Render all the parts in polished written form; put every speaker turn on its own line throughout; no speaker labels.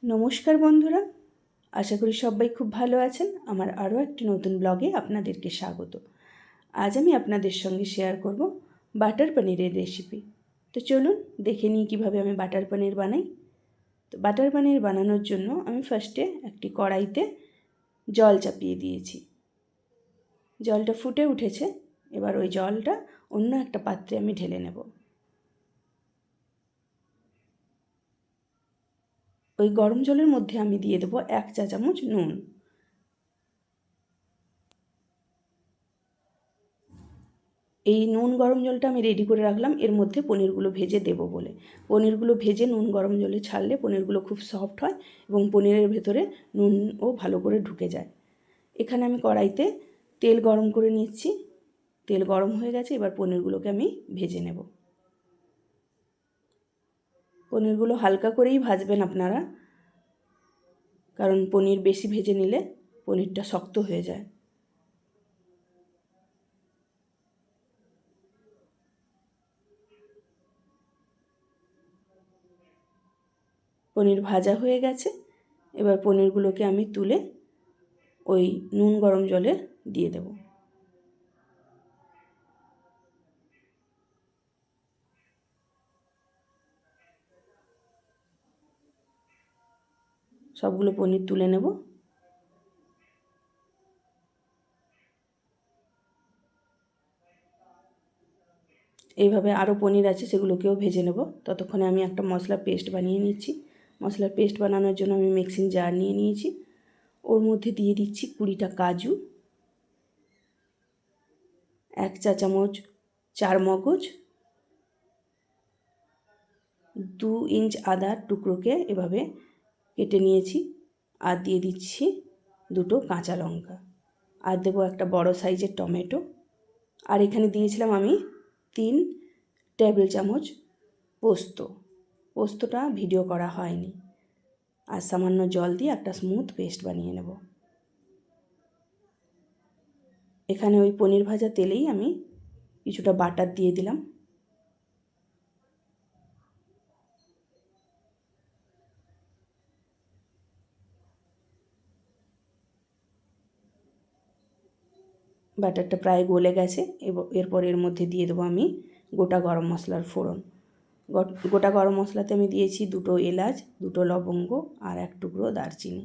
নমস্কার বন্ধুরা, আশা করি সবাই খুব ভালো আছেন। আমার আরও একটি নতুন ব্লগে আপনাদেরকে স্বাগত। আজ আমি আপনাদের সঙ্গে শেয়ার করব বাটার পনিরের রেসিপি। তো চলুন দেখে নিই কীভাবে আমি বাটার পনির বানাই। তো বাটার পনির বানানোর জন্য আমি ফার্স্টে একটি কড়াইতে জল চাপিয়ে দিয়েছি। জলটা ফুটে উঠেছে, এবার ওই জলটা অন্য একটা পাত্রে আমি ঢেলে নেব। ওই গরম জলের মধ্যে আমি দিয়ে দেবো 1 চা চামচ নুন। এই নুন গরম জলটা আমি রেডি করে রাখলাম এর মধ্যে পনিরগুলো ভেজে দেব বলে। পনিরগুলো ভেজে নুন গরম জলে ছাড়লে পনিরগুলো খুব সফট হয় এবং পনিরের ভেতরে নুনও ভালো করে ঢুকে যায়। এখানে আমি কড়াইতে তেল গরম করে নিচ্ছি। তেল গরম হয়ে গেছে, এবার পনিরগুলোকে আমি ভেজে নেব। পনিরগুলো হালকা করেই ভাজবেন আপনারা, কারণ পনির বেশি ভেজে নিলে পনিরটা শক্ত হয়ে যায়। পনির ভাজা হয়ে গেছে, এবার পনিরগুলোকে আমি তুলে ওই নুন গরম জলে দিয়ে দেব। সবগুলো পনির তুলে নেব। এইভাবে আরও পনির আছে, সেগুলোকেও ভেজে নেব। ততক্ষণে আমি একটা মশলার পেস্ট বানিয়ে নিচ্ছি। মশলার পেস্ট বানানোর জন্য আমি মিক্সিং জার নিয়ে নিয়েছি। ওর মধ্যে দিয়ে দিচ্ছি 20টা কাজু, 1 চা চামচ চারমগজ, 2 ইঞ্চ আদার টুকরোকে এভাবে কেটে নিয়েছি, আর দিয়ে দিচ্ছি 2টো কাঁচা লঙ্কা, আর দেবো একটা বড় সাইজের টমেটো। আর এখানে দিয়েছিলাম আমি 3 টেবিল চামচ পোস্ত। পোস্তটা ভিডিও করা হয়নি। আর সামান্য জল দিয়ে একটা স্মুথ পেস্ট বানিয়ে নেব। এখানে ওই পনির ভাজা তেলেই আমি কিছুটা বাটার দিয়ে দিলাম। বাটারটা প্রায় গলে গেছে। এরপর এর মধ্যে দিয়ে দেবো আমি গোটা গরম মশলার ফোড়ন। গোটা গরম মশলাতে আমি দিয়েছি 2টো এলাচ, 2টো লবঙ্গ আর 1 টুকরো দারচিনি।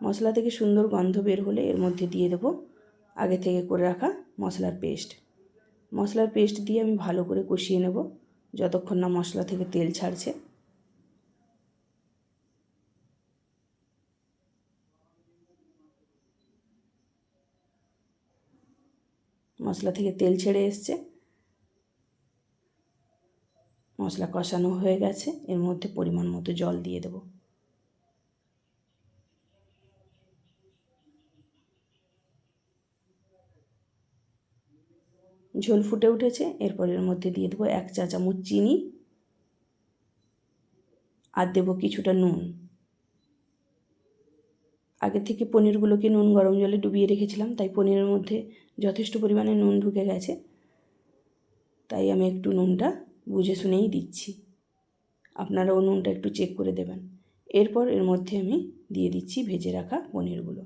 মশলা থেকে সুন্দর গন্ধ বের হলে এর মধ্যে দিয়ে দেবো আগে থেকে করে রাখা মশলার পেস্ট। মশলার পেস্ট দিয়ে আমি ভালো করে কষিয়ে নেব যতক্ষণ না মশলা থেকে তেল ছাড়ছে। মশলা থেকে তেল ছেড়ে এসছে, মশলা কষানো হয়ে গেছে। এর মধ্যে পরিমাণ মতো জল দিয়ে দেব। ঝোল ফুটে উঠেছে, এরপর এর মধ্যে দিয়ে দেবো 1 চা চামচ চিনি, আর দেবো কিছুটা নুন। আগে থেকে পনিরগুলোকে নুন গরম জলে ডুবিয়ে রেখেছিলাম, তাই পনিরের মধ্যে যথেষ্ট পরিমাণে নুন ঢুকে গেছে। তাই আমি একটু নুনটা বুঝে শুনেই দিচ্ছি। আপনারাও নুনটা একটু চেক করে দেবেন। এরপর এর মধ্যে আমি দিয়ে দিচ্ছি ভেজে রাখা পনিরগুলো।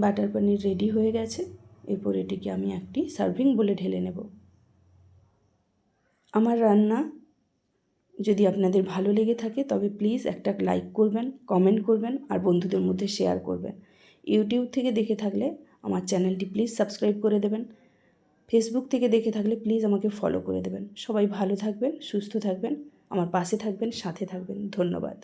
বাটার পনির রেডি হয়ে গেছে। এরপর এটিকে আমি একটি সার্ভিং বলে ঢেলে নেব। আমার রান্না যদি আপনাদের ভালো লেগে থাকে তবে প্লিজ একটা লাইক করবেন, কমেন্ট করবেন আর বন্ধুদের মধ্যে শেয়ার করবেন। ইউটিউব থেকে দেখে থাকলে আমার চ্যানেলটি প্লিজ সাবস্ক্রাইব করে দেবেন। ফেসবুক থেকে দেখে থাকলে প্লিজ আমাকে ফলো করে দেবেন। সবাই ভালো থাকবেন, সুস্থ থাকবেন, আমার পাশে থাকবেন, সাথে থাকবেন। ধন্যবাদ।